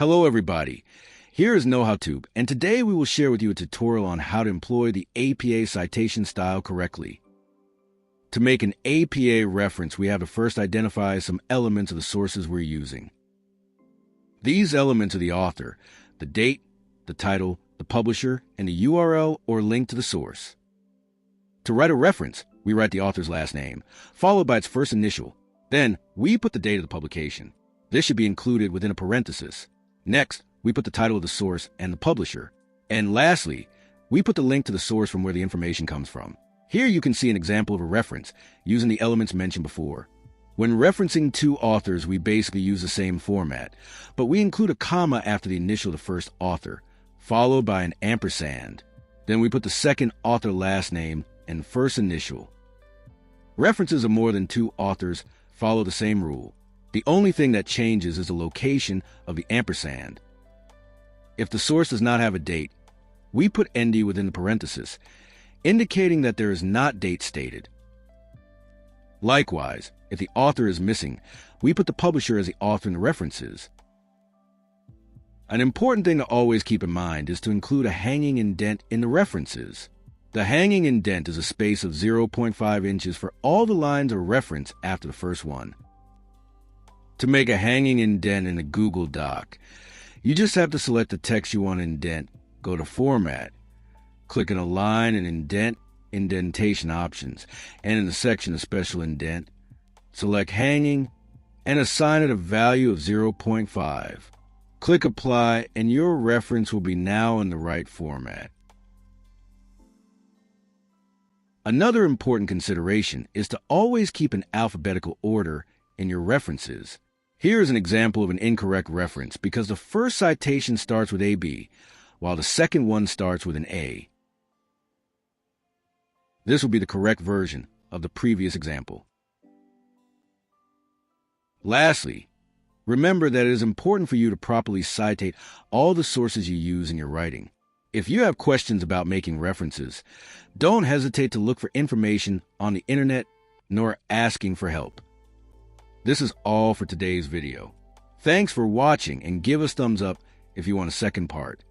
Hello everybody, here is KnowHowTube, and today we will share with you a tutorial on how to employ the APA citation style correctly. To make an APA reference, we have to first identify some elements of the sources we're using. These elements are the author, the date, the title, the publisher, and the URL or link to the source. To write a reference, we write the author's last name, followed by its first initial. Then, we put the date of the publication. This should be included within a parenthesis. Next, we put the title of the source and the publisher. And lastly, we put the link to the source from where the information comes from. Here you can see an example of a reference using the elements mentioned before. When referencing two authors, we basically use the same format, but we include a comma after the initial of the first author, followed by an ampersand. Then we put the second author last name and first initial. References of more than two authors follow the same rule. The only thing that changes is the location of the ampersand. If the source does not have a date, we put ND within the parenthesis, indicating that there is not date stated. Likewise, if the author is missing, we put the publisher as the author in the references. An important thing to always keep in mind is to include a hanging indent in the references. The hanging indent is a space of 0.5 inches for all the lines of reference after the first one. To make a hanging indent in a Google Doc, you just have to select the text you want to indent, go to Format, click on Align and Indent, Indentation Options, and in the section of Special Indent, select Hanging and assign it a value of 0.5. Click Apply and your reference will be now in the right format. Another important consideration is to always keep an alphabetical order in your references. Here is an example of an incorrect reference because the first citation starts with AB, while the second one starts with an A. This will be the correct version of the previous example. Lastly, remember that it is important for you to properly citate all the sources you use in your writing. If you have questions about making references, don't hesitate to look for information on the internet nor asking for help. This is all for today's video. Thanks for watching and give us thumbs up if you want a second part.